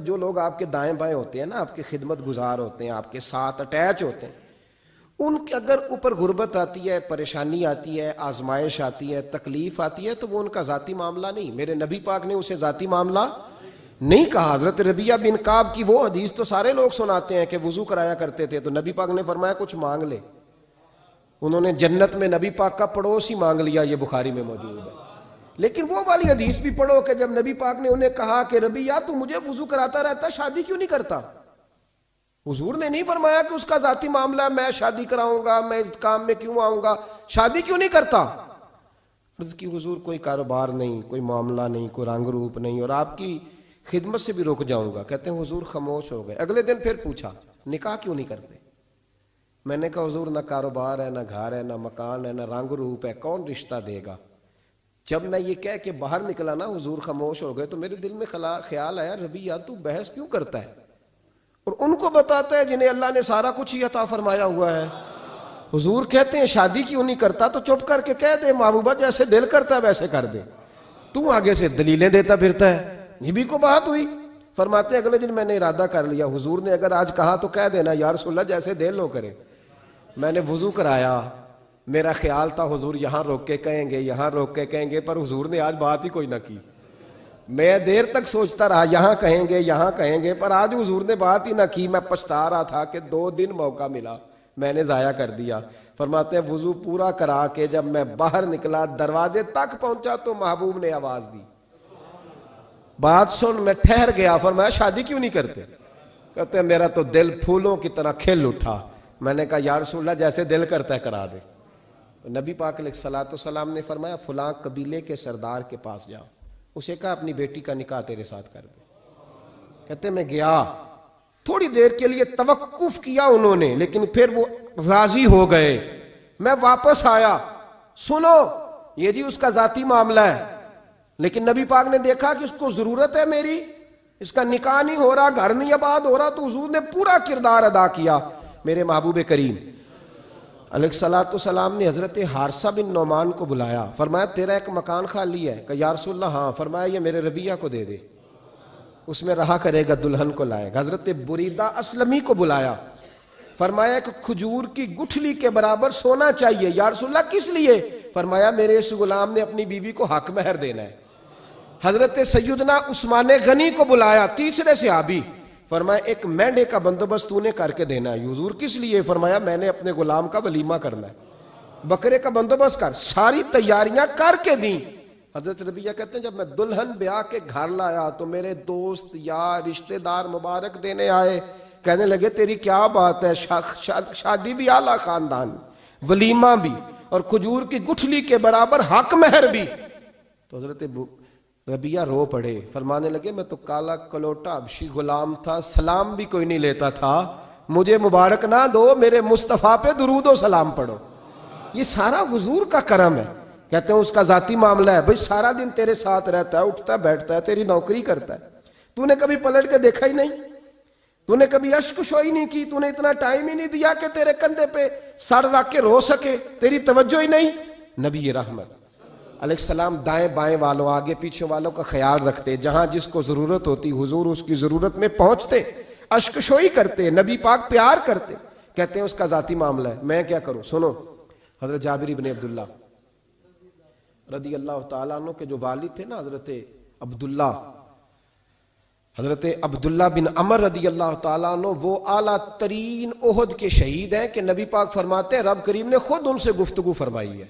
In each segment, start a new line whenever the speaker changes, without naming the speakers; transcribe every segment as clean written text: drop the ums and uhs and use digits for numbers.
جو لوگ آپ کے دائیں بائیں ہوتے ہیں نا، آپ کے خدمت گزار ہوتے ہیں، آپ کے ساتھ اٹیچ ہوتے ہیں، ان کے اگر اوپر غربت آتی ہے، پریشانی آتی ہے، آزمائش آتی ہے، تکلیف آتی ہے، تو وہ ان کا ذاتی معاملہ نہیں. میرے نبی پاک نے اسے ذاتی معاملہ نہیں کہا. حضرت ربیعہ بن کعب کی وہ حدیث تو سارے لوگ سناتے ہیں کہ وضو کرایا کرتے تھے تو نبی پاک نے فرمایا کچھ مانگ لے. انہوں نے جنت میں نبی پاک کا پڑوس ہی مانگ لیا، یہ بخاری میں موجود ہے. لیکن وہ والی حدیث بھی پڑھو کہ جب نبی پاک نے انہیں کہا کہ ربیعہ تو مجھے وضو کراتا رہتا، شادی کیوں نہیں کرتا؟ حضور نے نہیں فرمایا کہ اس کا ذاتی معاملہ ہے، میں شادی کراؤں گا، میں اس کام میں کیوں آؤں گا، شادی کیوں نہیں کرتا؟ عرض کی حضور کوئی کاروبار نہیں، کوئی معاملہ نہیں، کوئی رنگ روپ نہیں، اور آپ کی خدمت سے بھی رک جاؤں گا. کہتے ہیں حضور خاموش ہو گئے. اگلے دن پھر پوچھا نکاح کیوں نہیں کرتے؟ میں نے کہا حضور نہ کاروبار ہے، نہ گھر ہے، نہ مکان ہے، نہ رنگ روپ ہے، کون رشتہ دے گا؟ جب میں یہ کہہ کے باہر نکلا نا حضور خاموش ہو گئے، تو میرے دل میں خیال آیا ربیعہ تو بحث کیوں کرتا ہے اور ان کو بتاتا ہے جنہیں اللہ نے سارا کچھ ہی عطا فرمایا ہوا ہے. حضور کہتے ہیں شادی کیوں نہیں کرتا؟ تو چپ کر کے کہہ دے محبوبہ جیسے دل کرتا ہے ویسے کر دے، تو آگے سے دلیلیں دیتا پھرتا ہے. یہ بھی کو بات ہوئی. فرماتے اگلے دن میں نے ارادہ کر لیا، حضور نے اگر آج کہا تو کہہ دینا یا رسول اللہ جیسے دل ہو کرے. میں نے وضو کرایا، میرا خیال تھا حضور یہاں روک کے کہیں گے، یہاں روک کے کہیں گے، پر حضور نے آج بات ہی کوئی نہ کی. میں دیر تک سوچتا رہا یہاں کہیں گے، یہاں کہیں گے، پر آج حضور نے بات ہی نہ کی. میں پچھتا رہا تھا کہ 2 دن موقع ملا میں نے ضائع کر دیا. فرماتے ہیں وضو پورا کرا کے جب میں باہر نکلا، دروازے تک پہنچا تو محبوب نے آواز دی. بات سن میں ٹھہر گیا. فرمایا شادی کیوں نہیں کرتے؟ کہتے ہیں میرا تو دل پھولوں کی طرح کھل اٹھا. میں نے کہا یا رسول اللہ جیسے دل کرتا ہے کرا دے. نبی پاک علیہ الصلوۃ والسلام نے فرمایا فلاں قبیلے کے سردار کے پاس جاؤ، اسے کہا اپنی بیٹی کا نکاح تیرے ساتھ کر دے. کہتے میں گیا، تھوڑی دیر کے لیے توقف کیا انہوں نے، لیکن پھر وہ راضی ہو گئے. میں واپس آیا، سنو یہ جی اس کا ذاتی معاملہ ہے، لیکن نبی پاک نے دیکھا کہ اس کو ضرورت ہے میری، اس کا نکاح نہیں ہو رہا، گھر نہیں آباد ہو رہا، تو حضور نے پورا کردار ادا کیا. میرے محبوب کریم علیہ الصلوۃ والسلام نے حضرت حارثہ بن نعمان کو بلایا. فرمایا تیرا ایک مکان خالی ہے؟ کہ یا رسول اللہ ہاں. فرمایا یہ میرے ربیعہ کو دے دے، اس میں رہا کرے گا، دلہن کو لائے گا. حضرت بریدہ اسلمی کو بلایا. فرمایا ایک کھجور کی گٹھلی کے برابر سونا چاہیے. یا رسول اللہ کس لیے؟ فرمایا میرے اس غلام نے اپنی بیوی کو حق مہر دینا ہے. حضرت سیدنا عثمان غنی کو بلایا، تیسرے صحابی. فرمایا ایک مینڈے کا بندوبست تو نے کر کے دینا ہے. حضور کس لیے؟ فرمایا میں نے اپنے غلام کا ولیمہ کرنا ہے، بکرے کا بندوبست کر. ساری تیاریاں کر کے دیں. حضرت ربیعہ کہتے ہیں جب میں دلہن بیاہ کے گھر لایا تو میرے دوست یار رشتہ دار مبارک دینے آئے، کہنے لگے تیری کیا بات ہے، شادی بھی اعلیٰ خاندان، ولیمہ بھی، اور کھجور کی گٹھلی کے برابر حق مہر بھی. تو حضرت ربیعہ رو پڑے. فرمانے لگے میں تو کالا کلوٹا حبشی غلام تھا، سلام بھی کوئی نہیں لیتا تھا، مجھے مبارک نہ دو، میرے مصطفیٰ پہ درود و سلام پڑھو. یہ سارا حضور کا کرم ہے. کہتے ہیں اس کا ذاتی معاملہ ہے، بھئی سارا دن تیرے ساتھ رہتا ہے، اٹھتا ہے بیٹھتا ہے، تیری نوکری کرتا ہے، تو نے کبھی پلٹ کے دیکھا ہی نہیں، تو نے کبھی اشک شوئی نہیں کی، تو نے اتنا ٹائم ہی نہیں دیا کہ تیرے کندھے پہ سر رکھ کے رو سکے، تیری توجہ ہی نہیں. نبی رحمت علیہ السلام دائیں بائیں والوں آگے پیچھے والوں کا خیال رکھتے، جہاں جس کو ضرورت ہوتی حضور اس کی ضرورت میں پہنچتے، اشک شوئی کرتے، نبی پاک پیار کرتے. کہتے ہیں اس کا ذاتی معاملہ ہے، میں کیا کروں؟ سنو حضرت جابر بن عبداللہ رضی اللہ تعالیٰ عنہ کے جو والد تھے نا حضرت عبداللہ بن عمر رضی اللہ تعالیٰ عنہ، وہ اعلیٰ ترین احد کے شہید ہیں کہ نبی پاک فرماتے ہیں رب کریم نے خود ان سے گفتگو فرمائی ہے،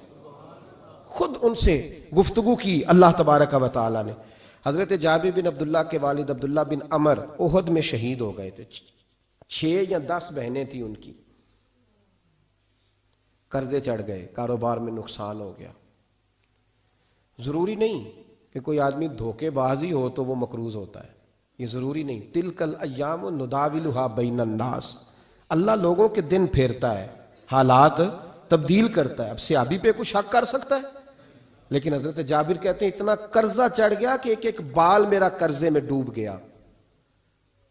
خود ان سے گفتگو کی اللہ تبارک و تعالیٰ نے. حضرت جابر بن عبداللہ کے والد عبداللہ بن عمر احد میں شہید ہو گئے تھے. 6 یا 10 بہنیں تھیں ان کی. قرضے چڑھ گئے، کاروبار میں نقصان ہو گیا. ضروری نہیں کہ کوئی آدمی دھوکے بازی ہو تو وہ مقروض ہوتا ہے، یہ ضروری نہیں. تلک الایام نداولھا بین الناس، اللہ لوگوں کے دن پھیرتا ہے، حالات تبدیل کرتا ہے. اب صحابی پہ کچھ شک کر سکتا ہے؟ لیکن حضرت جابر کہتے ہیں اتنا قرضہ چڑھ گیا کہ ایک ایک بال میرا قرضے میں ڈوب گیا.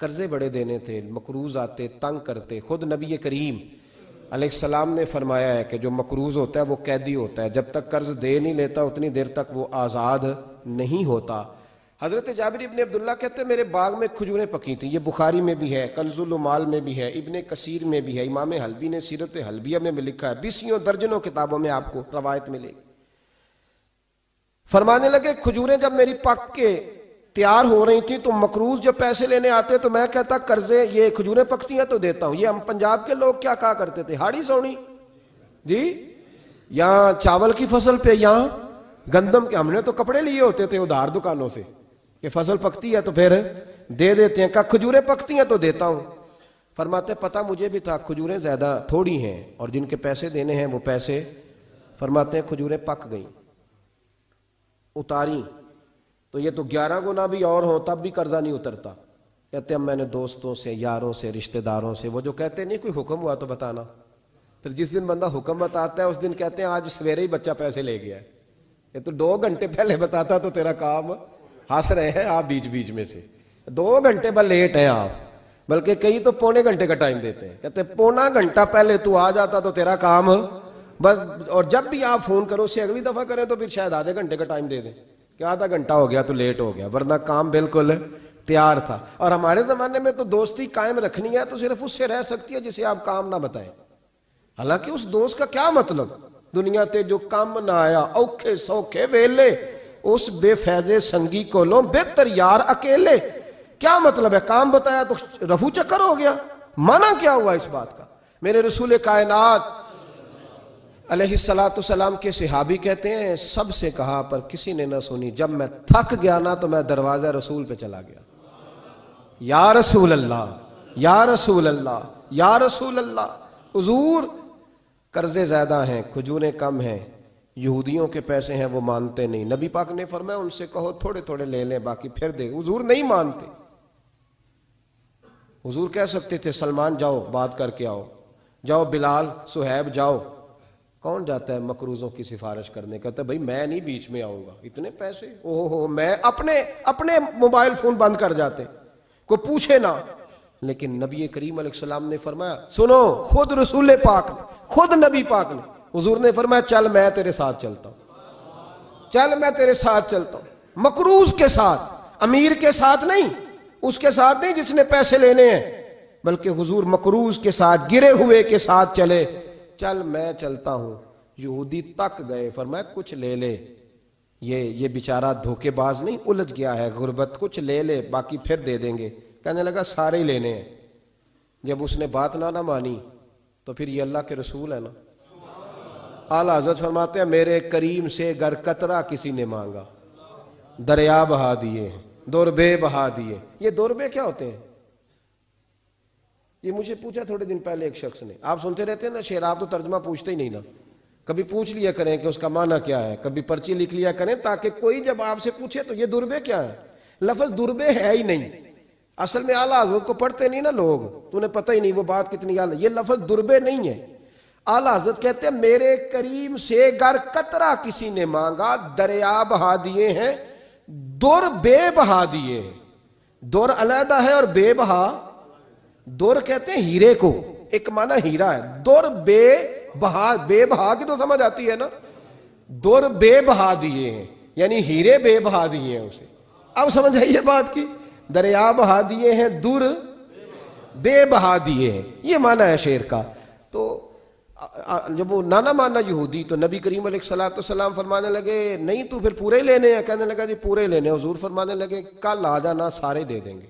قرضے بڑے دینے تھے، مقروض آتے، تنگ کرتے. خود نبی کریم علیہ السلام نے فرمایا ہے کہ جو مقروض ہوتا ہے وہ قیدی ہوتا ہے، جب تک قرض دے نہیں لیتا اتنی دیر تک وہ آزاد نہیں ہوتا. حضرت جابر ابن عبداللہ کہتے ہیں میرے باغ میں کھجوریں پکی تھیں. یہ بخاری میں بھی ہے، کنز العمال میں بھی ہے، ابن کثیر میں بھی ہے، امام حلبی نے سیرت حلبیہ میں بھی لکھا ہے، بیسیوں درجنوں کتابوں میں آپ کو روایت ملے گی. فرمانے لگے کھجوریں جب میری پک کے تیار ہو رہی تھیں تو مقروض جب پیسے لینے آتے تو میں کہتا قرضے یہ کھجوریں پکتی ہیں تو دیتا ہوں. یہ ہم پنجاب کے لوگ کیا کہا کرتے تھے؟ ہاڑی سونی جی، یہاں چاول کی فصل پہ، یہاں گندم کے. ہم نے تو کپڑے لیے ہوتے تھے ادھار دکانوں سے کہ فصل پکتی ہے تو پھر دے دیتے ہیں. کہا کھجوریں پکتی ہیں تو دیتا ہوں. فرماتے پتہ مجھے بھی تھا کھجوریں زیادہ تھوڑی ہیں اور جن کے پیسے دینے ہیں وہ پیسے. فرماتے ہیں کھجوریں پک گئیں، اتاری تو یہ تو 11 گنا بھی اور ہوں تب بھی قرضہ نہیں اترتا. کہتے ہیں میں نے دوستوں سے، یاروں سے، رشتہ داروں سے، وہ جو کہتے نہیں کوئی حکم ہوا تو بتانا، پھر جس دن بندہ حکم بتاتا ہے اس دن کہتے ہیں آج سویرے ہی بچہ پیسے لے گیا ہے. یہ تو 2 گھنٹے پہلے بتاتا تو تیرا کام. ہنس رہے ہیں آپ بیچ بیچ میں سے، 2 گھنٹے بعد لیٹ ہیں آپ، بلکہ کئی تو پونے گھنٹے کا ٹائم دیتے ہیں. کہتے ہیں پونا گھنٹہ پہلے تو آ جاتا تو تیرا کام بس. اور جب بھی آپ فون کرو اسے اگلی دفعہ کریں تو پھر شاید آدھے گھنٹے کا ٹائم دے دیں کہ آدھا گھنٹہ ہو گیا تو لیٹ ہو گیا، ورنہ کام بالکل تیار تھا. اور ہمارے زمانے میں تو دوستی قائم رکھنی ہے تو صرف اس سے رہ سکتی ہے جسے آپ کام نہ بتائیں. حالانکہ اس دوست کا کیا مطلب؟ دنیا تے جو کام نہ آیا اوکھے سوکھے ویلے، اس بے فیضے سنگی کو لو بہتر یار اکیلے. کیا مطلب ہے؟ کام بتایا تو رفو چکر ہو گیا. مانا کیا ہوا اس بات کا؟ میرے رسول کائنات علیہ السلام کے صحابی کہتے ہیں سب سے کہا پر کسی نے نہ سنی. جب میں تھک گیا نا تو میں دروازہ رسول پہ چلا گیا. یا رسول اللہ، یا رسول اللہ، یا رسول اللہ. حضور قرضے زیادہ ہیں، کھجوریں کم ہیں، یہودیوں کے پیسے ہیں وہ مانتے نہیں. نبی پاک نے فرمایا ان سے کہو تھوڑے تھوڑے لے لیں باقی پھر دے. حضور نہیں مانتے. حضور کہہ سکتے تھے سلمان جاؤ بات کر کے آؤ، جاؤ بلال، صہیب جاؤ. کون جاتا ہے مقروضوں کی سفارش کرنے؟ کہتا ہے بھائی میں نہیں بیچ میں آؤں گا، اتنے پیسے اوہ ہو، میں اپنے موبائل فون بند کر جاتے، کوئی پوچھے نہ. لیکن نبی کریم علیہ السلام نے فرمایا سنو، خود رسول پاک نے، خود نبی پاک نے، حضور نے فرمایا چل میں تیرے ساتھ چلتا ہوں، چل میں تیرے ساتھ چلتا ہوں. مقروض کے ساتھ، امیر کے ساتھ نہیں، اس کے ساتھ نہیں جس نے پیسے لینے ہیں، بلکہ حضور مقروض کے ساتھ، گرے ہوئے کے ساتھ چلے. چل میں چلتا ہوں. یہودی تک گئے، فرمایا کچھ لے لے، یہ بیچارہ دھوکے باز نہیں، الجھ گیا ہے غربت، کچھ لے لے باقی پھر دے دیں گے. کہنے لگا سارے ہی لینے ہیں. جب اس نے بات نہ مانی تو پھر یہ اللہ کے رسول ہے نا. اعلیٰ حضرت فرماتے ہیں میرے کریم سے گر قطرہ کسی نے مانگا دریا بہا دیے، دوربے بہا دیے. یہ دوربے کیا ہوتے ہیں؟ یہ مجھے پوچھا تھوڑے دن پہلے ایک شخص نے. آپ سنتے رہتے ہیں نا شعر، آپ تو ترجمہ پوچھتے ہی نہیں نا. کبھی پوچھ لیا کریں کہ اس کا معنی کیا ہے، کبھی پرچی لکھ لیا کریں تاکہ کوئی جب آپ سے پوچھے تو یہ دربے کیا ہے. لفظ دربے ہے ہی نہیں اصل میں. اعلیٰ حضرت کو پڑھتے نہیں نا لوگ، تو انہیں پتہ ہی نہیں وہ بات کتنی اعلیٰ. یہ لفظ دربے نہیں ہے. اعلیٰ حضرت کہتے ہیں میرے کریم سے گر قطرہ کسی نے مانگا دریا بہا دیے ہیں، در بے بہا دیے ہیں. در علیحدہ ہے اور بے بہا. در کہتے ہیں ہیرے کو، ایک معنی ہیرا ہے. در بے بہا، بے بہا کی تو سمجھ آتی ہے نا. در بے بہا دیے ہیں یعنی ہیرے بے بہا دیے ہیں اسے. اب سمجھ آئیے بات کی. دریا بہا دیے ہیں، در بے بہا دیے ہیں، یہ معنی ہے شعر کا. تو جب وہ نانا مانا یہودی تو نبی کریم علیہ السلام فرمانے لگے نہیں تو پھر پورے لینے ہیں. کہنے لگا جی پورے لینے. حضور فرمانے لگے کل آ جانا سارے دے دیں گے،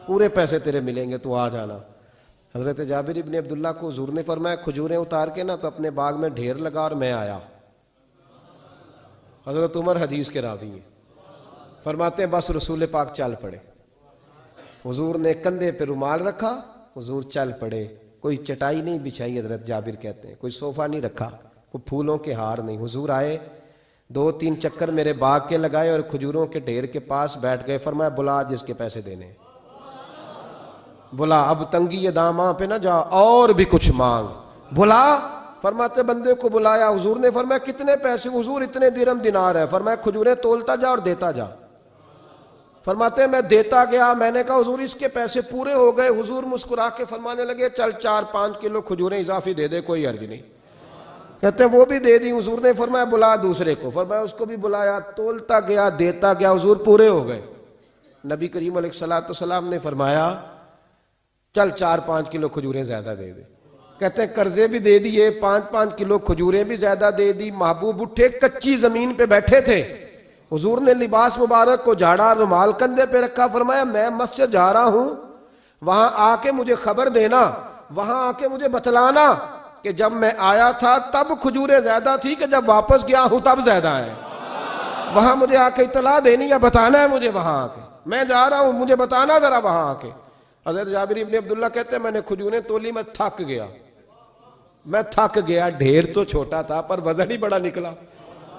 پورے پیسے تیرے ملیں گے، تو آ جانا. حضرت جابر ابن عبداللہ کو حضور نے فرمایا کھجوریں اتار کے نا تو اپنے باغ میں ڈھیر لگا اور میں آیا. حضرت عمر حدیث کے راوی ہیں، فرماتے ہیں بس رسول پاک چل پڑے. حضور نے کندھے پہ رومال رکھا، حضور چل پڑے. کوئی چٹائی نہیں بچھائی، حضرت جابر کہتے ہیں کوئی صوفہ نہیں رکھا، کوئی پھولوں کے ہار نہیں. حضور آئے، 2-3 چکر میرے باغ کے لگائے اور کھجوروں کے ڈھیر کے پاس بیٹھ گئے. فرمایا بلا جس کے پیسے دینے، بلا، اب تنگی یہ داماں پہ نہ جا اور بھی کچھ مانگ. بلا، فرماتے بندے کو بلایا. حضور نے فرمایا کتنے پیسے؟ حضور اتنے درہم دینار ہے. فرمایا کھجوریں تولتا جا اور دیتا جا. فرماتے ہیں میں دیتا گیا. میں نے کہا حضور اس کے پیسے پورے ہو گئے. حضور مسکرا کے فرمانے لگے چل 4-5 کلو کھجوریں اضافی دے دے، کوئی حرج نہیں. کہتے ہیں وہ بھی دے دی. حضور نے فرمایا بلا دوسرے کو. فرمایا اس کو بھی بلایا, تولتا گیا, دیتا گیا, حضور پورے ہو گئے. نبی کریم علیہ السلام نے فرمایا چل 4-5 کلو کھجوریں زیادہ دے دے. کہتے ہیں قرضے بھی دے دیے, 5-5 کلو کھجوریں بھی زیادہ دے دی. محبوب اٹھے, کچی زمین پہ بیٹھے تھے. حضور نے لباس مبارک کو جھاڑا, رومال کندھے پہ رکھا. فرمایا میں مسجد جا رہا ہوں, وہاں آ کے مجھے خبر دینا, وہاں آ کے مجھے بتلانا کہ جب میں آیا تھا تب کھجوریں زیادہ تھی کہ جب واپس گیا ہوں تب زیادہ ہے. وہاں مجھے آ کے اطلاع دینی یا بتانا ہے مجھے. وہاں آ کے میں جا رہا ہوں, مجھے بتانا ذرا وہاں آ کے. حضرت جابر ابن عبداللہ کہتے ہیں میں نے کھجوریں تولی, میں تھک گیا. ڈھیر تو چھوٹا تھا پر وزن ہی بڑا نکلا.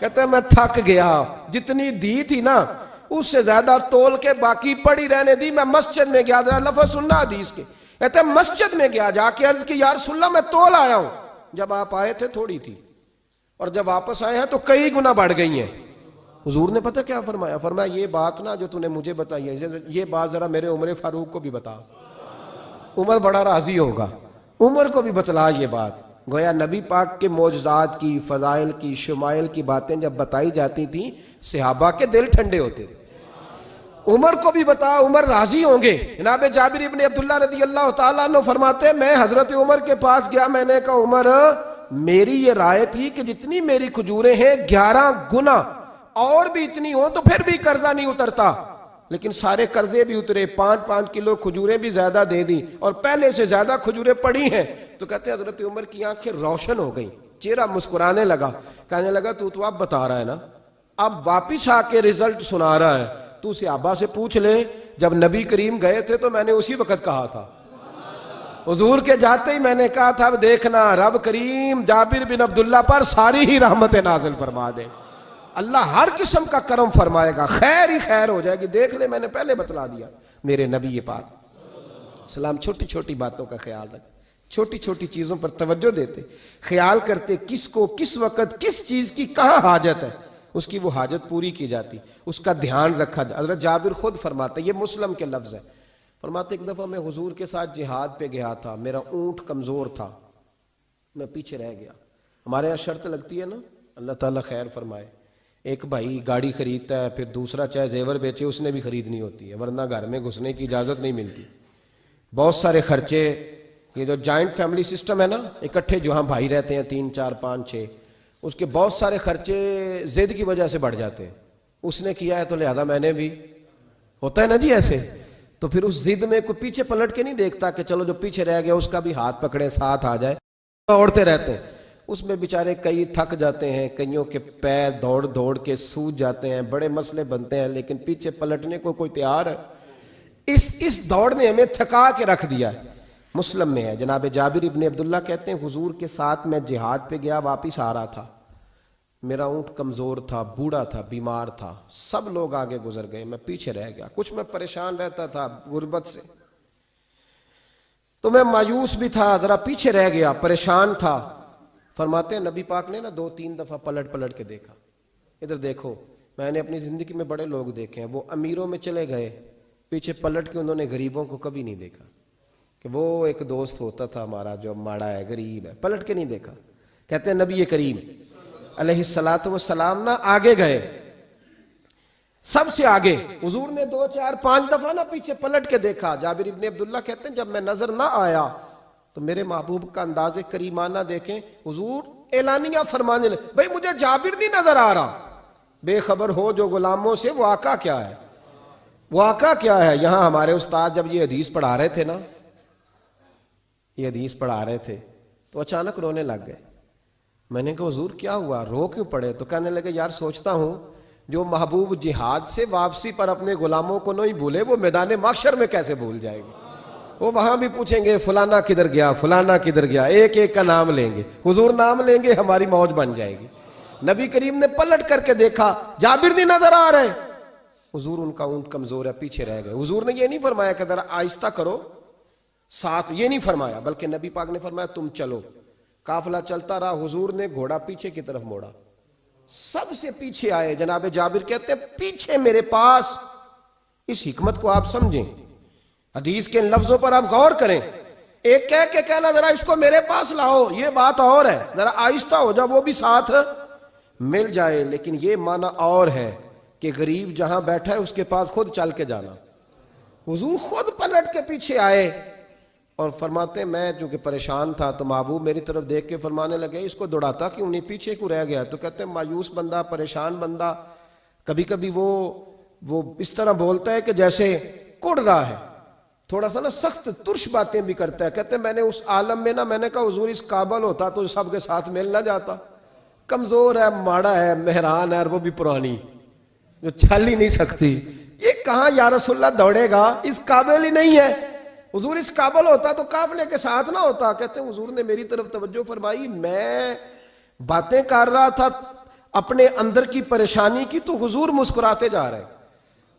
کہتے ہیں میں تھک گیا, جتنی دی تھی نا اس سے زیادہ تول کے باقی پڑی رہنے دی. میں مسجد میں گیا, ذرا لفظ سننا حدیث کے. کہتے ہیں مسجد میں گیا, جا کے عرض کی یا رسول اللہ میں تول آیا ہوں. جب آپ آئے تھے تھوڑی تھی, اور جب واپس آئے ہیں تو کئی گنا بڑھ گئی ہیں. حضور نے پتہ کیا فرمایا؟ فرمایا یہ بات نا جو تو نے مجھے بتائی ہے, یہ بات ذرا میرے عمر فاروق کو بھی بتا. عمر بڑا راضی ہوگا. عمر کو بھی بتلا یہ بات. گویا نبی پاک کے معجزات کی, فضائل کی, شمائل کی باتیں جب بتائی جاتی تھیں صحابہ کے دل ٹھنڈے ہوتے تھے. عمر کو بھی بتا, عمر راضی ہوں گے. جناب جابر ابن عبداللہ رضی اللہ تعالیٰ عنہ فرماتے ہیں میں حضرت عمر کے پاس گیا. میں نے کہا عمر میری یہ رائے تھی کہ جتنی میری کھجوریں ہیں 11 گنا اور بھی اتنی ہوں تو پھر بھی قرضہ نہیں اترتا. لیکن سارے قرضے بھی اترے, 5-5 کلو کھجوریں بھی زیادہ دے دی اور پہلے سے زیادہ کھجوریں پڑی ہیں. تو کہتے ہیں حضرت عمر کی آنکھیں روشن ہو گئیں, چہرہ مسکرانے لگا. کہنے لگا تو اب بتا رہا ہے نا, اب واپس آ کے رزلٹ سنا رہا ہے. تو صحابہ سے پوچھ لے, جب نبی کریم گئے تھے تو میں نے اسی وقت کہا تھا. حضور کے جاتے ہی میں نے کہا تھا اب دیکھنا رب کریم جابر بن عبداللہ پر ساری ہی رحمتیں نازل فرما دے. اللہ ہر قسم کا کرم فرمائے گا, خیر ہی خیر ہو جائے گی. دیکھ لے میں نے پہلے بتلا دیا. میرے نبی پاک سلام چھوٹی چھوٹی باتوں کا خیال رکھ, چھوٹی چھوٹی چیزوں پر توجہ دیتے, خیال کرتے کس کو کس وقت کس چیز کی کہاں حاجت ہے, اس کی وہ حاجت پوری کی جاتی, اس کا دھیان رکھا جاتا. حضرت جابر خود فرماتے, یہ مسلم کے لفظ ہے, فرماتے ایک دفعہ میں حضور کے ساتھ جہاد پہ گیا تھا. میرا اونٹ کمزور تھا, میں پیچھے رہ گیا. ہمارے یہاں شرط لگتی ہے نا, اللہ تعالیٰ خیر فرمائے, ایک بھائی گاڑی خریدتا ہے, پھر دوسرا چاہے زیور بیچے اس نے بھی خریدنی ہوتی ہے, ورنہ گھر میں گھسنے کی اجازت نہیں ملتی. بہت سارے خرچے, یہ جو جوائنٹ فیملی سسٹم ہے نا, اکٹھے جو ہاں بھائی رہتے ہیں 3 4 5 6, اس کے بہت سارے خرچے ضد کی وجہ سے بڑھ جاتے ہیں. اس نے کیا ہے تو لہذا میں نے بھی, ہوتا ہے نا جی ایسے. تو پھر اس ضد میں کوئی پیچھے پلٹ کے نہیں دیکھتا کہ چلو جو پیچھے رہ گیا اس کا بھی ہاتھ پکڑے ساتھ آ جائے, دوڑتے رہتے ہیں. اس میں بیچارے کئی تھک جاتے ہیں, کئیوں کے پیر دوڑ دوڑ کے سوج جاتے ہیں, بڑے مسئلے بنتے ہیں, لیکن پیچھے پلٹنے کو کوئی تیار ہے؟ اس دوڑ نے ہمیں تھکا کے رکھ دیا ہے. مسلم میں ہے, جناب جابر ابن عبداللہ کہتے ہیں حضور کے ساتھ میں جہاد پہ گیا, واپس آ رہا تھا. میرا اونٹ کمزور تھا, بوڑھا تھا, بیمار تھا. سب لوگ آگے گزر گئے, میں پیچھے رہ گیا. کچھ میں پریشان رہتا تھا غربت سے, تو میں مایوس بھی تھا, ذرا پیچھے رہ گیا, پریشان تھا. فرماتے ہیں نبی پاک نے نا 2-3 دفعہ پلٹ کے دیکھا, ادھر دیکھو. میں نے اپنی زندگی میں بڑے لوگ دیکھے ہیں, وہ امیروں میں چلے گئے, پیچھے پلٹ کے انہوں نے غریبوں کو کبھی نہیں دیکھا کہ وہ ایک دوست ہوتا تھا ہمارا جو ماڑا ہے, غریب ہے, پلٹ کے نہیں دیکھا. کہتے ہیں نبی کریم علیہ السلام نا آگے گئے, سب سے آگے. حضور نے 2 4 5 دفعہ نا پیچھے پلٹ کے دیکھا. جابر ابن عبداللہ کہتے ہیں جب میں نظر نہ آیا تو میرے محبوب کا انداز کریمانہ دیکھیں, حضور اعلانیہ فرمانے لگے, بھئی مجھے جابر نہیں نظر آ رہا. بے خبر ہو جو غلاموں سے, وہ آقا کیا ہے, وہ آقا کیا ہے. یہاں ہمارے استاد جب یہ حدیث پڑھا رہے تھے نا, یہ حدیث پڑھا رہے تھے تو اچانک رونے لگ گئے. میں نے کہا حضور کیا ہوا, رو کیوں پڑے؟ تو کہنے لگے یار سوچتا ہوں جو محبوب جہاد سے واپسی پر اپنے غلاموں کو نہیں بھولے, وہ میدان محشر میں کیسے بھول جائے گی. وہ وہاں بھی پوچھیں گے فلانا کدھر گیا, فلانا کدھر گیا, ایک ایک کا نام لیں گے. حضور نام لیں گے, ہماری موج بن جائے گی. نبی کریم نے پلٹ کر کے دیکھا, جابر نہیں نظر آ رہے. حضور ان کا اونٹ کمزور ہے, پیچھے رہ گئے. حضور نے یہ نہیں فرمایا کہ ذرا آہستہ کرو ساتھ, یہ نہیں فرمایا, بلکہ نبی پاک نے فرمایا تم چلو. قافلہ چلتا رہا, حضور نے گھوڑا پیچھے کی طرف موڑا, سب سے پیچھے آئے. جناب جابر کہتے ہیں پیچھے میرے پاس. اس حکمت کو آپ سمجھیں, حدیث کے ان لفظوں پر آپ غور کریں. ایک کہہ کے کہنا ذرا اس کو میرے پاس لاؤ یہ بات اور ہے، ذرا آہستہ ہو جا، وہ بھی ساتھ مل جائے، لیکن یہ معنی اور ہے کہ غریب جہاں بیٹھا ہے اس کے پاس خود چل کے جانا۔ حضور خود پلٹ کے پیچھے آئے اور فرماتے میں جو کہ پریشان تھا تو محبوب میری طرف دیکھ کے فرمانے لگے اس کو دوڑاتا کیوں نہیں، پیچھے کیوں رہ گیا؟ تو کہتے ہیں مایوس بندہ، پریشان بندہ کبھی کبھی وہ اس طرح بولتا ہے کہ جیسے کڑ رہا ہے، تھوڑا سا نا سخت ترش باتیں بھی کرتا ہے۔ کہتے ہیں میں نے اس عالم میں نا، میں نے کہا حضور اس قابل ہوتا تو سب کے ساتھ مل نہ جاتا، کمزور ہے، ماڑا ہے، مہران ہے، اور وہ بھی پرانی جو چل ہی نہیں سکتی، یہ کہاں یا رسول اللہ دوڑے گا، اس قابل ہی نہیں ہے۔ حضور اس قابل ہوتا تو قافلے کے ساتھ نہ ہوتا۔ کہتے ہیں حضور نے میری طرف توجہ فرمائی، میں باتیں کر رہا تھا اپنے اندر کی پریشانی کی تو حضور مسکراتے جا رہے۔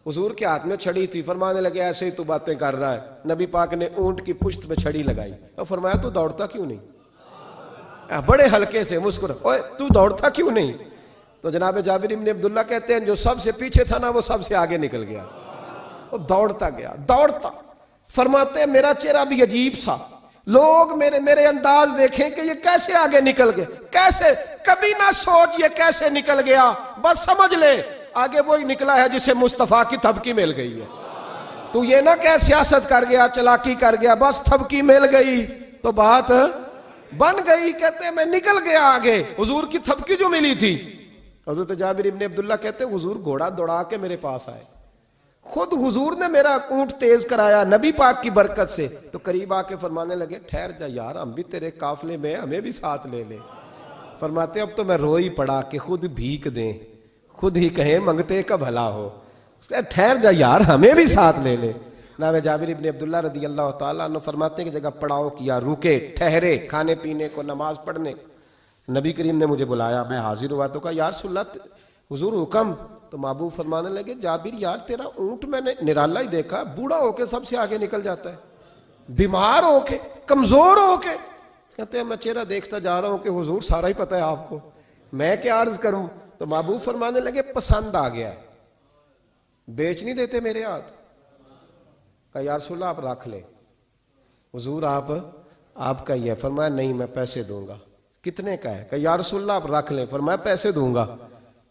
حضور کے ہاتھ میں چھڑی تھی، فرمانے لگے ایسے ہی تو باتیں کر رہا ہے۔ نبی پاک نے اونٹ کی پشت پہ چھڑی لگائی اور فرمایا تو دوڑتا کیوں نہیں؟ بڑے ہلکے سے مسکرا، اوے تو دوڑتا کیوں نہیں؟ تو جناب جابر بن عبداللہ کہتے ہیں جو سب سے پیچھے تھا نا وہ سب سے آگے نکل گیا، وہ دوڑتا گیا، دوڑتا۔ فرماتے ہیں میرا چہرہ بھی عجیب سا، لوگ میرے انداز دیکھیں کہ یہ کیسے آگے نکل گئے، کیسے، کبھی نہ سوچ یہ کیسے نکل گیا، بس سمجھ لے آگے وہی نکلا ہے جسے مصطفیٰ کی تھپکی مل گئی ہے۔ تو یہ نہ کہ سیاست کر گیا، چلاکی کر گیا، بس تھپکی مل گئی تو بات بن گئی۔ کہتے ہیں میں نکل گیا آگے، حضور کی تھپکی جو ملی تھی۔ حضرت جابر ابن عبداللہ کہتے ہیں حضور گھوڑا دوڑا کے میرے پاس آئے، خود حضور نے میرا اونٹ تیز کرایا نبی پاک کی برکت سے۔ تو قریب آ کے فرمانے لگے ٹھہر جا یار، ہم بھی تیرے قافلے میں، ہمیں بھی ساتھ لے لے۔ فرماتے اب تو میں رو ہی پڑا کہ خود بھیک دیں، خود ہی کہیں منگتے کا بھلا ہو، ٹھہر جا یار ہمیں بھی ساتھ لے لے۔ جناب جابر ابن عبداللہ رضی اللہ تعالیٰ عنہ فرماتے ہیں کہ جگہ پڑاؤ کیا، رکے، ٹھہرے، کھانے پینے کو، نماز پڑھنے۔ نبی کریم نے مجھے بلایا، میں حاضر ہوا تو کہا یا رسول اللہ حضور حکم۔ تو محبوب فرمانے لگے جابر یار تیرا اونٹ میں نے نرالا ہی دیکھا، بوڑھا ہو کے سب سے آگے نکل جاتا ہے، بیمار ہو کے، کمزور ہو کے۔ کہتے ہیں میں چہرہ دیکھتا جا رہا ہوں کہ حضور سارا ہی پتہ ہے آپ کو، میں کیا عرض کروں؟ تو محبوب فرمانے لگے پسند آ گیا، بیچ نہیں دیتے میرے ہاتھ؟ کہا یا رسول اللہ آپ رکھ لیں۔ حضور آپ کا یہ، فرمایا نہیں میں پیسے دوں گا۔ کتنے کا ہے؟ کہا یا رسول اللہ آپ رکھ لیں۔ فرمایا پیسے دوں گا۔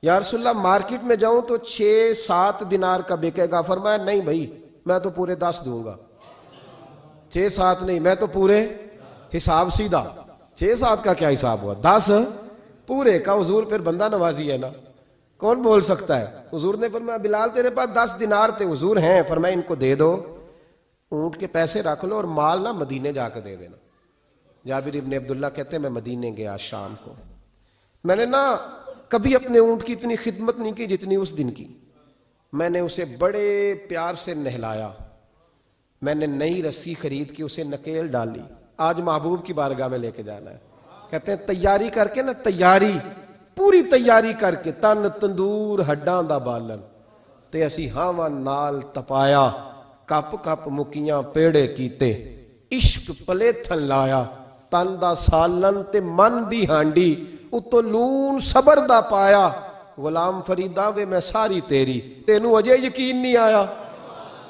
یا رسول اللہ مارکیٹ میں جاؤں تو 6-7 دینار کا بکے گا۔ فرمایا نہیں بھائی میں تو پورے 10 دوں گا۔ 6-7 نہیں، میں تو پورے، حساب سیدھا، 6-7 کا کیا حساب ہوا، 10 پورے کا۔ حضور پھر بندہ نوازی ہے نا، کون بول سکتا ہے؟ حضور نے فرمایا بلال تیرے پاس 10 دینار تھے؟ حضور ہیں۔ فرمایا ان کو دے دو، اونٹ کے پیسے رکھ لو اور مال نہ مدینے جا کے دے دینا۔ جابر ابن عبداللہ کہتے ہیں میں مدینے گیا شام کو، میں نے نا کبھی اپنے اونٹ کی اتنی خدمت نہیں کی جتنی اس دن کی۔ میں نے اسے بڑے پیار سے نہلایا، میں نے نئی رسی خرید کے اسے نکیل ڈالی، آج محبوب کی بارگاہ میں لے کے جانا ہے۔ کہتے ہیں تیاری کر کے نا، تیاری پوری تیاری کر کے، تن تندور ہڈاں دا بالن تے اسی ہاواں نال تپایا، کپ کپ مکیاں پیڑے کیتے، عشق پلیتھن لایا، تن دا سالن تے من دی ہانڈی، اتو لون صبر دا پایا، غلام فریدا وے میں ساری تیری، تینوں اجے یقین نہیں آیا۔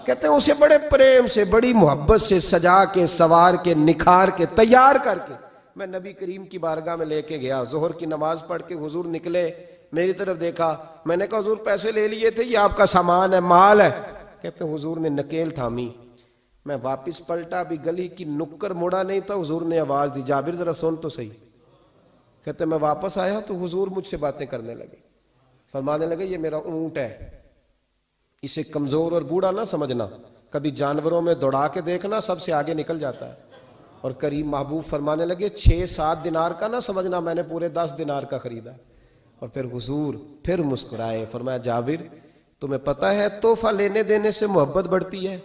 کہتے ہیں اسے بڑے پریم سے، بڑی محبت سے سجا کے، سوار کے، نکھار کے، تیار کر کے میں نبی کریم کی بارگاہ میں لے کے گیا۔ ظہر کی نماز پڑھ کے حضور نکلے، میری طرف دیکھا، میں نے کہا حضور پیسے لے لیے تھے، یہ آپ کا سامان ہے، مال ہے؟ کہتے ہیں حضور نے نکیل تھامی، میں واپس پلٹا، بھی گلی کی نکر مڑا نہیں تھا، حضور نے آواز دی جابر ذرا سن تو صحیح۔ کہتے ہیں میں واپس آیا تو حضور مجھ سے باتیں کرنے لگے، فرمانے لگے یہ میرا اونٹ ہے، اسے کمزور اور بوڑھا نہ سمجھنا، کبھی جانوروں میں دوڑا کے دیکھنا سب سے آگے نکل جاتا ہے۔ اور کریم محبوب فرمانے لگے 6-7 دینار کا نہ سمجھنا، میں نے پورے 10 دینار کا خریدا۔ اور پھر حضور پھر مسکرائے، فرمایا جابر تمہیں پتہ ہے تحفہ لینے دینے سے محبت بڑھتی ہے؟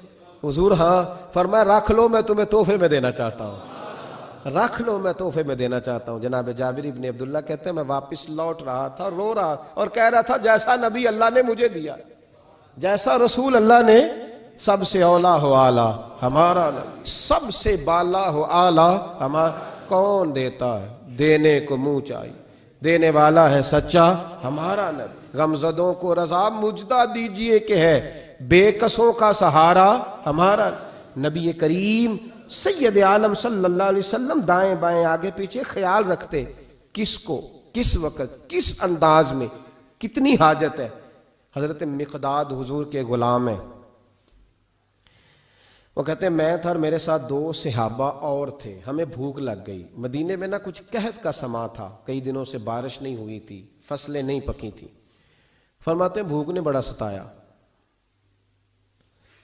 حضور ہاں۔ فرمایا رکھ لو، میں تمہیں تحفے میں دینا چاہتا ہوں، رکھ لو میں تحفے میں دینا چاہتا ہوں۔ جناب جابر ابن عبداللہ کہتے ہیں میں واپس لوٹ رہا تھا، رو رہا اور کہہ رہا تھا جیسا نبی اللہ نے مجھے دیا، جیسا رسول اللہ نے، سب سے اولا ہو آلہ ہمارا نبی، سب سے بالا ہو آلہ ہمارا، کون دیتا ہے دینے کو منہ چاہیے، دینے والا ہے سچا ہمارا نبی، غمزدوں کو رضا مجدہ دیجئے کہ ہے بے کسوں کا سہارا ہمارا، نبی کریم سید عالم صلی اللہ علیہ وسلم دائیں بائیں آگے پیچھے خیال رکھتے کس کو کس وقت کس انداز میں کتنی حاجت ہے. حضرت مقداد حضور کے غلام ہیں. وہ کہتے ہیں میں تھا اور میرے ساتھ 2 صحابہ اور تھے. ہمیں بھوک لگ گئی. مدینے میں کچھ قحط کا سما تھا, کئی دنوں سے بارش نہیں ہوئی تھی, فصلیں نہیں پکی تھیں. فرماتے ہیں بھوک نے بڑا ستایا.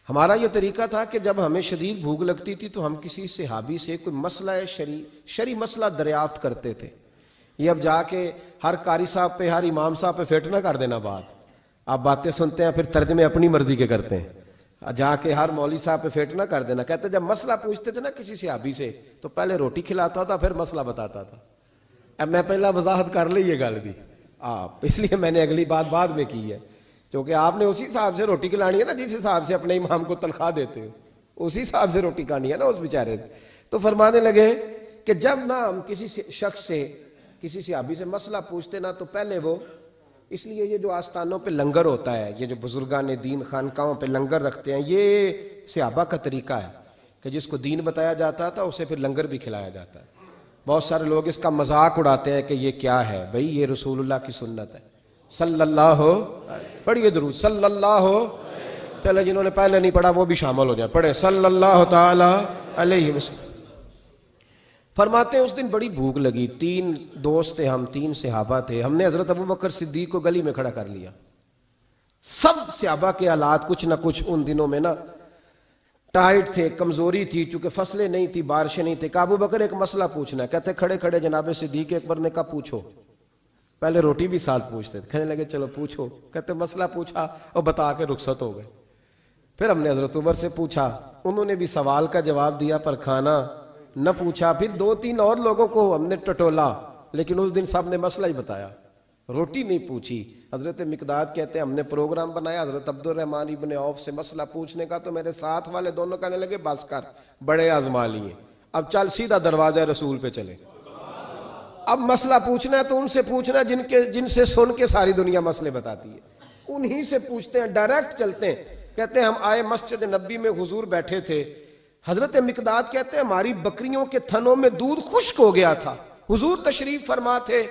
ہمارا یہ طریقہ تھا کہ جب ہمیں شدید بھوک لگتی تھی تو ہم کسی صحابی سے کوئی مسئلہ شرعی مسئلہ دریافت کرتے تھے. یہ اب جا کے ہر قاری صاحب پہ ہر امام صاحب پہ فٹ نہ کر دینا بات. آپ باتیں سنتے ہیں پھر ترجمے اپنی مرضی کے کرتے ہیں. جا کے ہر مولوی صاحب پہ فٹ نہ کر دینا. کہتے جب مسئلہ پوچھتے تھے نا کسی صحابی سے تو پہلے روٹی کھلاتا تھا پھر مسئلہ بتاتا تھا. اب میں پہلا وضاحت کر لی یہ گل دی آپ, اس لیے میں نے اگلی بات بعد میں کی ہے, کیونکہ آپ نے اسی حساب سے روٹی کھلانی ہے نا جس حساب سے اپنے امام کو تنخواہ دیتے ہو, اسی حساب سے روٹی کھانی ہے نا اس بیچارے. تو فرمانے لگے کہ جب نہ ہم کسی شخص سے کسی صحابی سے مسئلہ پوچھتے نا تو پہلے وہ, اس لیے یہ جو آستانوں پہ لنگر ہوتا ہے, یہ جو بزرگان دین خانقاہوں پہ لنگر رکھتے ہیں, یہ صحابہ کا طریقہ ہے کہ جس کو دین بتایا جاتا تھا اسے پھر لنگر بھی کھلایا جاتا ہے. بہت سارے لوگ اس کا مذاق اڑاتے ہیں کہ یہ کیا ہے. بھئی یہ رسول اللہ کی سنت ہے. صلی اللہ پڑھیے درود صلی اللہ. چلے جنہوں نے پہلے نہیں پڑھا وہ بھی شامل ہو جائیں, پڑھیں صلی اللہ تعالی علیہ وسلم. فرماتے ہیں اس دن بڑی بھوک لگی. 3 دوست تھے ہم, 3 صحابہ تھے. ہم نے حضرت ابوبکر صدیق کو گلی میں کھڑا کر لیا. سب صحابہ کے حالات کچھ نہ کچھ ان دنوں میں نا ٹائٹ تھے, کمزوری تھی, چونکہ فصلیں نہیں تھی, بارشیں نہیں تھی. ابو بکر ایک مسئلہ پوچھنا ہے. کہتے کھڑے کھڑے جناب صدیق اکبر نے کہا پوچھو. پہلے روٹی بھی ساتھ پوچھتے تھے. کہنے لگے چلو پوچھو. کہتے مسئلہ پوچھا اور بتا کے رخصت ہو گئے. پھر ہم نے حضرت عمر سے پوچھا, انہوں نے بھی سوال کا جواب دیا پر کھانا نہ پوچھا. پھر 2-3 اور لوگوں کو ہم نے ٹٹولا, لیکن اس دن سب نے مسئلہ ہی بتایا, روٹی نہیں پوچھی. حضرت مقداد کہتے ہیں ہم نے پروگرام بنایا حضرت عبد الرحمن ابن عوف سے مسئلہ پوچھنے کا, تو میرے ساتھ والے دونوں کہنے لگے بس کر, بڑے آزما لیے, اب چل سیدھا دروازہ رسول پہ چلے. اب مسئلہ پوچھنا ہے تو ان سے پوچھنا جن سے سن کے ساری دنیا مسئلے بتاتی ہے, انہی سے پوچھتے ہیں, ڈائریکٹ چلتے ہیں. کہتے ہیں ہم آئے مسجد نبی میں, حضور بیٹھے تھے. حضرت مقداد کہتے ہیں ہماری بکریوں کے تھنوں میں دودھ خشک ہو گیا تھا. حضور تشریف فرما تھے,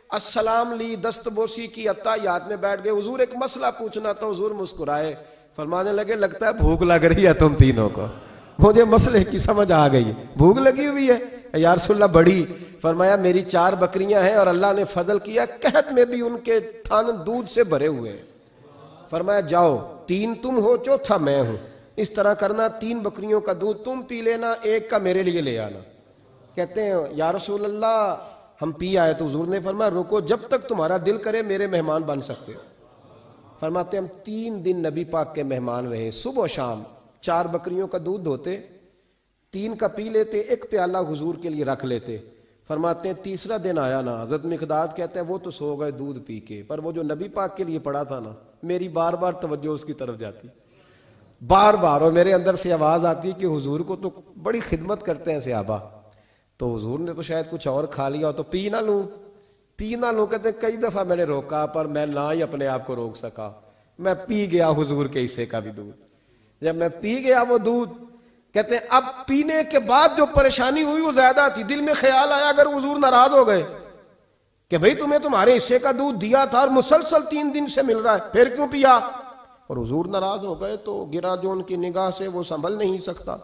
السلام لی, دست بوسی کی, اتحیات میں بیٹھ گئے. حضور ایک مسئلہ پوچھنا تو حضور مسکرائے, فرمانے لگے لگتا ہے بھوک لگ رہی ہے تم تینوں کو, مجھے مسئلے کی سمجھ آ گئی, بھوک لگی ہوئی ہے. یا رسول اللہ بڑی. فرمایا میری 4 بکریاں ہیں اور اللہ نے فضل کیا قحط میں بھی ان کے تھن دودھ سے بھرے ہوئے ہیں. فرمایا جاؤ 3 تم ہو, چوتھا میں ہوں, اس طرح کرنا 3 بکریوں کا دودھ تم پی لینا, 1 کا میرے لیے لے آنا. کہتے ہیں یا رسول اللہ ہم پی آئے. تو حضور نے فرمایا رکو, جب تک تمہارا دل کرے میرے مہمان بن سکتے. فرماتے ہم 3 دن نبی پاک کے مہمان رہے. صبح و شام 4 بکریوں کا دودھ دھوتے, 3 کا پی لیتے, 1 پیالہ حضور کے لیے رکھ لیتے. فرماتے ہیں تیسرا دن آیا نا, حضرت مقداد کہتے ہیں وہ تو سو گئے دودھ پی کے, پر وہ جو نبی پاک کے لیے پڑا تھا نا, میری بار بار توجہ اس کی طرف جاتی, بار بار, اور میرے اندر سے آواز آتی کہ حضور کو تو بڑی خدمت کرتے ہیں صحابہ, تو حضور نے تو شاید کچھ اور کھا لیا تو پی نہ لوں, پی نہ لوں. کہتے ہیں کئی دفعہ میں نے روکا پر میں نہ ہی اپنے آپ کو روک سکا, میں پی گیا حضور کے حصے کا بھی دودھ. جب میں پی گیا وہ دودھ, کہتے ہیں اب پینے کے بعد جو پریشانی ہوئی وہ زیادہ تھی. دل میں خیال آیا اگر حضور ناراض ہو گئے کہ بھئی تمہیں تمہارے حصے کا دودھ دیا تھا اور مسلسل 3 دن سے مل رہا ہے, پھر کیوں پیا, اور حضور ناراض ہو گئے تو گرا جو ان کی نگاہ سے وہ سنبھل نہیں سکتا.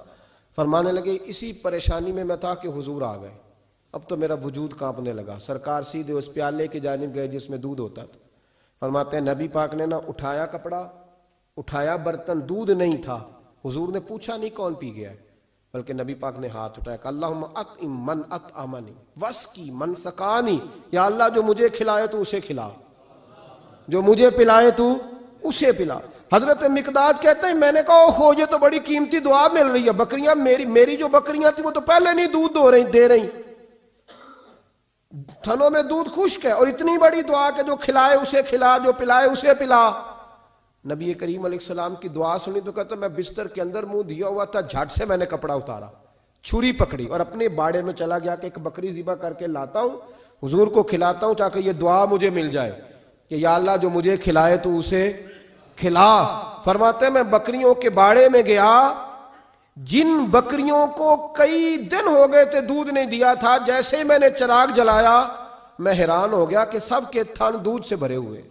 فرمانے لگے اسی پریشانی میں تھا کہ حضور آ گئے. اب تو میرا وجود کانپنے لگا. سرکار سیدھے اس پیالے کی جانب گئے جس میں دودھ ہوتا تھا. فرماتے ہیں نبی پاک نے نہ اٹھایا کپڑا, اٹھایا برتن, دودھ نہیں تھا. حضور نے پوچھا نہیں کون پی گیا ہے, بلکہ نبی پاک نے ہاتھ اٹھایا کہ اللہم اطعم من اطعمنی واسقی من سقانی, یا اللہ جو مجھے کھلائے تو اسے کھلا, جو مجھے پلائے تو اسے پلا. حضرت مقداد کہتے ہیں میں نے کہا اوہ یہ تو بڑی قیمتی دعا مل رہی ہے, بکریاں میری جو بکریاں تھیں وہ تو پہلے نہیں دودھ دے رہی, تھنوں میں دودھ خشک ہے, اور اتنی بڑی دعا کہ جو کھلائے اسے کھلا, جو پلائے اسے پلا. نبی کریم علیہ السلام کی دعا سنی تو کہتا میں بستر کے اندر منہ دیا ہوا تھا, جھٹ سے میں نے کپڑا اتارا, چھری پکڑی اور اپنے باڑے میں چلا گیا کہ ایک بکری ذبح کر کے لاتا ہوں, حضور کو کھلاتا ہوں تاکہ یہ دعا مجھے مل جائے کہ یا اللہ جو مجھے کھلائے تو اسے کھلا. فرماتے ہیں میں بکریوں کے باڑے میں گیا, جن بکریوں کو کئی دن ہو گئے تھے دودھ نہیں دیا تھا، جیسے ہی میں نے چراغ جلایا میں حیران ہو گیا کہ سب کے تھن دودھ سے بھرے ہوئے۔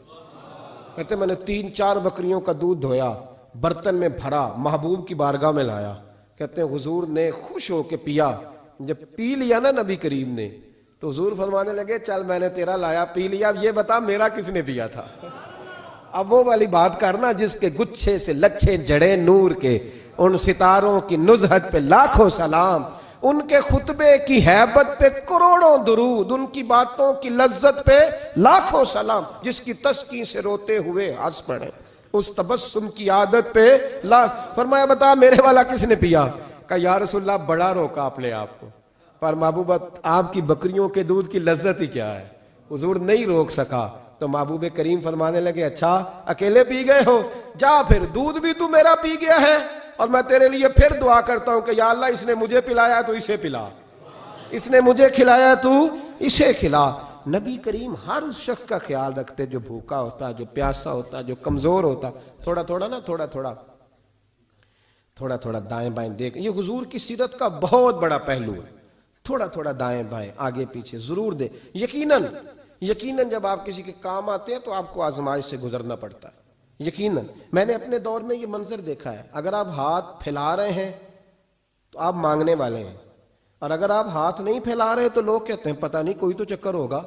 کہتے میں نے 3-4 بکریوں کا دودھ دھویا، برتن میں بھرا، محبوب کی بارگاہ میں لایا۔ کہتے ہیں حضور نے خوش ہو کے پیا۔ جب پی لیا نا نبی کریم نے تو حضور فرمانے لگے چل میں نے تیرا لایا پی لیا، اب یہ بتا میرا کس نے دیا تھا؟ اب وہ والی بات کرنا جس کے گچھے سے لچھے جڑے نور کے، ان ستاروں کی نزہت پہ لاکھوں سلام، ان کے خطبے کی ہیبت پہ کروڑوں درود، ان کی باتوں کی لذت پہ لاکھوں سلام، جس کی تسکین سے روتے ہوئے ہنس پڑے، اس تبسم کی عادت پہ فرمایا بتا میرے والا کس نے پیا؟ کہا یا رسول اللہ بڑا روکا اپنے آپ کو، پر محبوب آپ کی بکریوں کے دودھ کی لذت ہی کیا ہے؟ حضور نہیں روک سکا تو محبوب کریم فرمانے لگے اچھا اکیلے پی گئے ہو، جا پھر دودھ بھی تو میرا پی گیا ہے، اور میں تیرے لیے پھر دعا کرتا ہوں کہ یا اللہ اس نے مجھے پلایا تو اسے پلا، اس نے مجھے کھلایا تو اسے کھلا۔ نبی کریم ہر اس شخص کا خیال رکھتے جو بھوکا ہوتا، جو پیاسا ہوتا، جو کمزور ہوتا، تھوڑا تھوڑا دائیں بائیں دیکھ، یہ حضور کی سیرت کا بہت بڑا پہلو ہے، تھوڑا تھوڑا دائیں بائیں آگے پیچھے ضرور دے۔ یقیناً جب آپ کسی کے کام آتے ہیں تو آپ کو آزمائش سے گزرنا پڑتا ہے، یقیناً۔ میں نے اپنے دور میں یہ منظر دیکھا ہے، اگر آپ ہاتھ پھیلا رہے ہیں تو آپ مانگنے والے ہیں، اور اگر آپ ہاتھ نہیں پھیلا رہے تو لوگ کہتے ہیں پتہ نہیں کوئی تو چکر ہوگا۔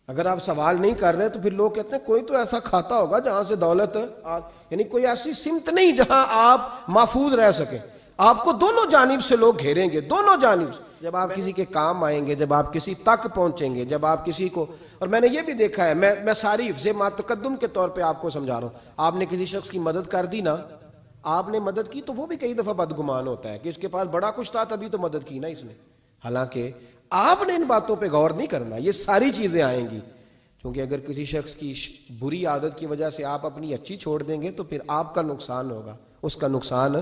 اگر آپ سوال نہیں کر رہے تو پھر لوگ کہتے ہیں کوئی تو ایسا کھاتا ہوگا جہاں سے دولت، یعنی کوئی ایسی سمت نہیں جہاں آپ محفوظ رہ سکیں۔ آپ کو دونوں جانب سے لوگ گھیریں گے، دونوں جانب سے۔ جب آپ کسی کے کام آئیں گے، جب آپ کسی تک پہنچیں گے، جب آپ کسی کو، اور میں نے یہ بھی دیکھا ہے، میں ساری حفظ ما تقدم کے طور پہ آپ کو سمجھا رہا ہوں، آپ نے کسی شخص کی مدد کر دی نا، آپ نے مدد کی تو وہ بھی کئی دفعہ بدگمان ہوتا ہے کہ اس کے پاس بڑا کچھ تھا تبھی تو مدد کی نا اس نے، حالانکہ آپ نے ان باتوں پہ غور نہیں کرنا۔ یہ ساری چیزیں آئیں گی، کیونکہ اگر کسی شخص کی بری عادت کی وجہ سے آپ اپنی اچھی چھوڑ دیں گے تو پھر آپ کا نقصان ہوگا، اس کا نقصان۔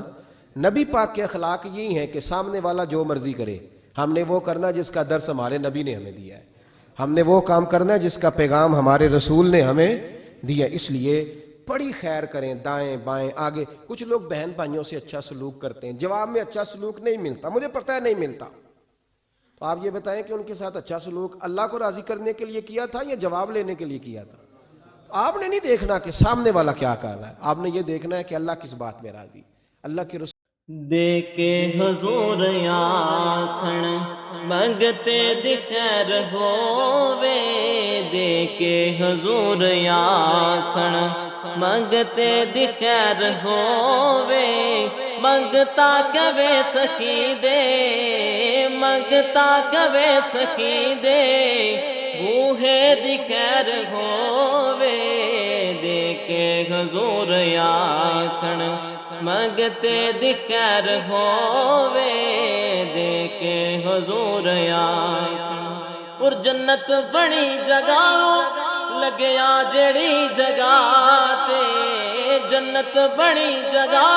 نبی پاک کے اخلاق یہی ہے کہ سامنے والا جو مرضی کرے، ہم نے وہ کرنا جس کا درس ہمارے نبی نے ہمیں دیا ہے، ہم نے وہ کام کرنا ہے جس کا پیغام ہمارے رسول نے ہمیں دیا۔ اس لیے بڑی خیر کریں، دائیں بائیں آگے۔ کچھ لوگ بہن بھائیوں سے اچھا سلوک کرتے ہیں، جواب میں اچھا سلوک نہیں ملتا، مجھے پتہ ہے نہیں ملتا، تو آپ یہ بتائیں کہ ان کے ساتھ اچھا سلوک اللہ کو راضی کرنے کے لیے کیا تھا یا جواب لینے کے لیے کیا تھا؟ آپ نے نہیں دیکھنا کہ سامنے والا کیا کر رہا ہے، آپ نے یہ دیکھنا ہے کہ اللہ کس بات میں راضی، اللہ کے رسول
دے کے حضور آکھن منگتے دی خیر ہووے، دے کے حضور آکھن منگتے دی خیر ہووے، منگتا کبے سخی دے، منگتا کبے سخی دے، بوہے دی خیر ہووے، دے کے حضور آکھن منگتے دی خیر ہووے، دے کے حضور آکھن۔ اور جنت بڑی جگہ لگیا جڑی جگہ تے، جنت بڑی جگہ